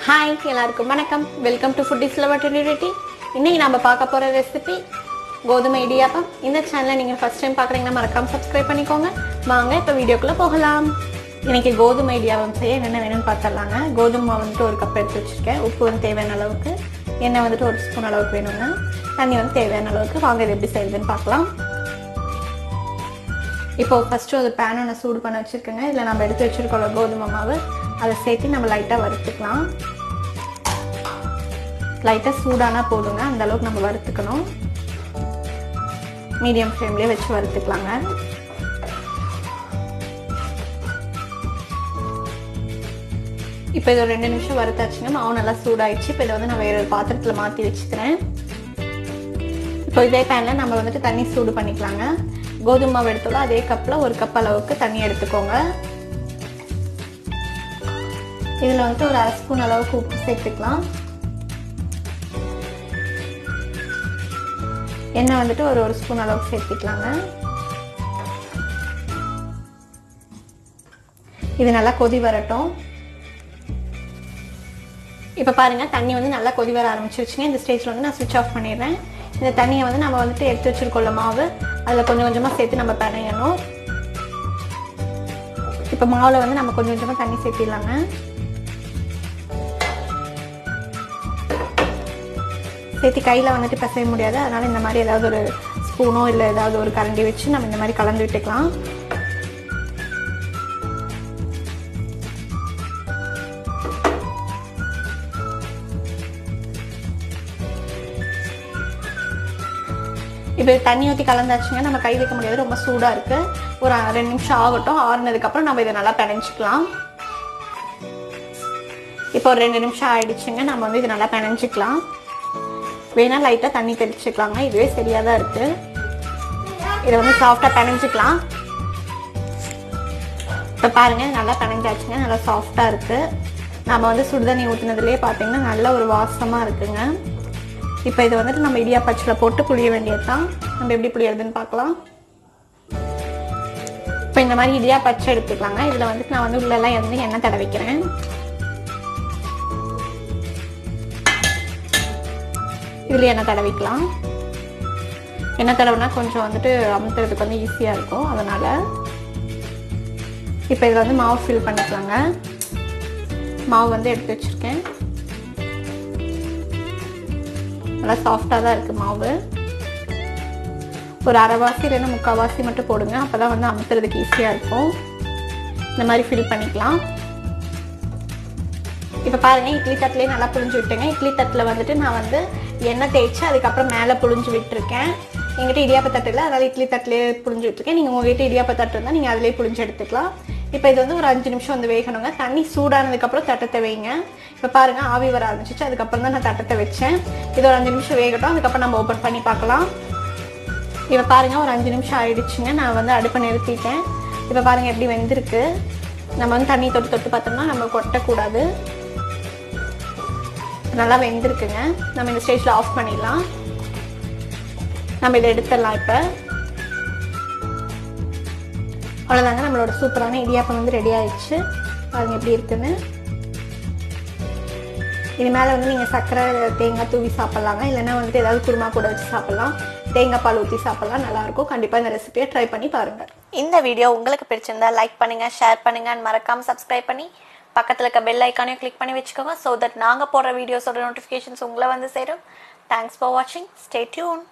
Hi எல்லாருக்கும் வணக்கம். Welcome to food is lover டெலிவிட்டி. இன்னைக்கு நம்ம பார்க்க போகிற ரெசிபி கோதுமை இடியாப்பம். இந்த சேனலை நீங்கள் ஃபர்ஸ்ட் டைம் பார்க்குறீங்கன்னா மறக்காமல் சப்ஸ்கிரைப் பண்ணிக்கோங்க. வாங்க இப்போ வீடியோக்குள்ளே போகலாம். இன்றைக்கி கோதுமை இடியாப்பம் செய்ய என்னென்ன வேணும்னு பார்த்துடலாங்க. கோதுமை வந்துட்டு ஒரு கப் எடுத்து வச்சுருக்கேன். உப்பு வந்து தேவையான அளவுக்கு, எண்ணெய் வந்துட்டு ஒரு ஸ்பூன் அளவுக்கு வேணுங்க, தண்ணி வந்து தேவையான அளவுக்கு. வாங்க இது எப்படி செய்யுதுன்னு பார்க்கலாம். இப்போ ஃபஸ்ட்டு ஒரு பேனை நான் சூடு பண்ண வச்சுருக்கேங்க. இதில் நம்ம எடுத்து வச்சுருக்கோம் கோதுமை மாவு, அதை சேர்த்து நம்ம லைட்டாக வறுத்துக்கலாம். லைட்டாக சூடானா போடுங்க, அந்த அளவுக்கு நம்ம வறுத்துக்கணும். மீடியம் ஃப்ளேம்லேயே வச்சு வறுத்துக்கலாங்க. இப்போ இது ஒரு 2 நிமிஷம் வறுத்தாச்சுங்க. மாவு நல்லா சூடாயிடுச்சு. இப்போ இதை வந்து நான் வேறு ஒரு பாத்திரத்தில் மாற்றி வச்சுக்கிறேன். இப்போ இதே பேனில் நம்ம வந்துட்டு தண்ணி சூடு பண்ணிக்கலாங்க. கோதுமை மாவு எடுத்தோம் அதே கப்பில் ஒரு கப் அளவுக்கு தண்ணி எடுத்துக்கோங்க. இதில் வந்துட்டு ஒரு 1/2 ஸ்பூன் அளவுக்கு உப்பு சேர்த்துக்கலாம். எண்ணெய் வந்துட்டு ஒரு ஸ்பூன் அளவுக்கு சேர்த்துக்கலாங்க. இது நல்லா கொதி வரட்டும். இப்போ பாருங்கள், தண்ணி வந்து நல்லா கொதி வர ஆரம்பிச்சிருச்சுங்க. இந்த ஸ்டேஜில் வந்து நான் ஸ்விட்ச் ஆஃப் பண்ணிடுறேன். இந்த தண்ணியை வந்து நம்ம வந்துட்டு எடுத்து வச்சுருக்கோம்ல மாவு, அதில் கொஞ்சம் கொஞ்சமாக சேர்த்து நம்ம பிணையணும். இப்போ மாவில் வந்து நம்ம கொஞ்சம் கொஞ்சமாக தண்ணி சேர்த்திடலாங்க. சேர்த்து கையில் வந்துட்டு பிசைய முடியாது, அதனால் இந்த மாதிரி ஏதாவது ஒரு ஸ்பூனோ இல்லை ஏதாவது ஒரு கரண்டி வச்சு நம்ம இந்த மாதிரி கலந்து விட்டுக்கலாம். இப்போ தண்ணி ஊற்றி கலந்தாச்சுங்க. நம்ம கை வைக்க முடியாது, ரொம்ப சூடாக இருக்குது. ஒரு 2 நிமிஷம் ஆகட்டும். ஆறுனதுக்கப்புறம் நம்ம இதை நல்லா பிணைஞ்சிக்கலாம். இப்போ ஒரு 2 நிமிஷம் ஆயிடுச்சுங்க. நம்ம வந்து இது நல்லா பிணைஞ்சிக்கலாம். வேணா லைட்டாக தண்ணி தெளிச்சுக்கலாங்க. இதுவே சரியாக தான் இருக்குது. இதை வந்து சாஃப்டாக பிணைஞ்சிக்கலாம். இப்போ பாருங்கள், நல்லா பிணைஞ்சாச்சுங்க. நல்லா சாஃப்டாக இருக்குது. நம்ம வந்து சுடுதண்ணி ஊற்றினதுலேயே பார்த்தீங்கன்னா நல்ல ஒரு வாசமாக இருக்குங்க. இப்போ இதை வந்துட்டு நம்ம இடியாப்பச்சில் போட்டு புளிய வேண்டியது தான். நம்ம எப்படி புளியறதுன்னு பார்க்கலாம். இப்போ இந்த மாதிரி இடியாப்பச்சை எடுத்துக்கலாங்க. இதில் வந்துட்டு நான் வந்து உள்ளெல்லாம் எண்ணெய் தடவிக்கிறேன். இதில் எண்ணெய் தடவிக்கலாம். எண்ணெய் தடவினா கொஞ்சம் வந்துட்டு அமுத்துறதுக்கு வந்து ஈஸியாக இருக்கும், அதனால். இப்போ இதில் வந்து மாவு ஃபில் பண்ணிக்கலாங்க. மாவு வந்து எடுத்து வச்சுருக்கேன். நல்லா சாஃப்டாக தான் இருக்குது மாவு. ஒரு அரைவாசி இல்லைன்னா 3/4 மட்டும் போடுங்க, அப்போ தான் வந்து அமுத்துறதுக்கு ஈஸியாக இருக்கும். இந்த மாதிரி ஃபில் பண்ணிக்கலாம். இப்போ பாருங்கள், இட்லி தட்டிலே நல்லா புழிஞ்சு விட்டுங்க. இட்லி தட்டில் வந்துட்டு நான் வந்து எண்ணெய் தேய்ச்சி அதுக்கப்புறம் மேலே புழிஞ்சு விட்டுருக்கேன். எங்கிட்ட இடியாப்ப தட்டு இல்லை, அதனால் இட்லி தட்டிலே புழிஞ்சு விட்டுருக்கேன். நீங்கள் உங்கள்கிட்ட இடியாப்ப தட்டு இருந்தால் நீங்கள் அதிலே புழிஞ்சு எடுத்துக்கலாம். இப்போ இது வந்து ஒரு 5 நிமிஷம் வந்து வேகணுங்க. தண்ணி சூடானதுக்கப்புறம் தட்டத்தை வைங்க. இப்போ பாருங்கள், ஆவி வர ஆரம்பிச்சிச்சு. அதுக்கப்புறம் தான் நான் தட்டத்தை வச்சேன். இது ஒரு 5 நிமிஷம் வேகட்டும். அதுக்கப்புறம் நம்ம ஓப்பன் பண்ணி பார்க்கலாம். இப்போ பாருங்கள், ஒரு 5 நிமிஷம் ஆயிடுச்சுங்க. நான் வந்து அடுப்பை நிறுத்திட்டேன். இப்போ பாருங்கள் எப்படி வெந்திருக்கு. நம்ம வந்து தண்ணி தொட்டு தொட்டு பார்த்தோம்னா நம்ம கொட்டக்கூடாது. நல்லா வெந்திருக்குங்க. நம்ம இந்த ஸ்டேஜில் ஆஃப் பண்ணிடலாம். நம்ம இதை எடுத்துடலாம். இப்போ அவ்வளோதாங்க, நம்மளோட சூப்பரான இடியாப்பம் வந்து ரெடி ஆயிடுச்சு. பாருங்கள் எப்படி இருக்குன்னு. இது மேலே வந்து நீங்கள் சர்க்கரை தேங்காய் தூவி சாப்பிட்லாங்க. இல்லைன்னா வந்துட்டு ஏதாவது குருமா கூட வச்சு சாப்பிட்லாம். தேங்காய் பால் ஊற்றி சாப்பிட்லாம், நல்லாயிருக்கும். கண்டிப்பாக இந்த ரெசிபியை ட்ரை பண்ணி பாருங்கள். இந்த வீடியோ உங்களுக்கு பிடிச்சிருந்தா லைக் பண்ணுங்கள், ஷேர் பண்ணுங்கள், மறக்காமல் சப்ஸ்கிரைப் பண்ணி பக்கத்தில் இருக்க பெல் ஐக்கானையும் கிளிக் பண்ணி வச்சுக்கோங்க. ஸோ தட் நாங்கள் போடுற வீடியோஸோட நோட்டிஃபிகேஷன்ஸ் உங்களை வந்து சேரும். தேங்க்ஸ் ஃபார் வாட்சிங். Stay tune.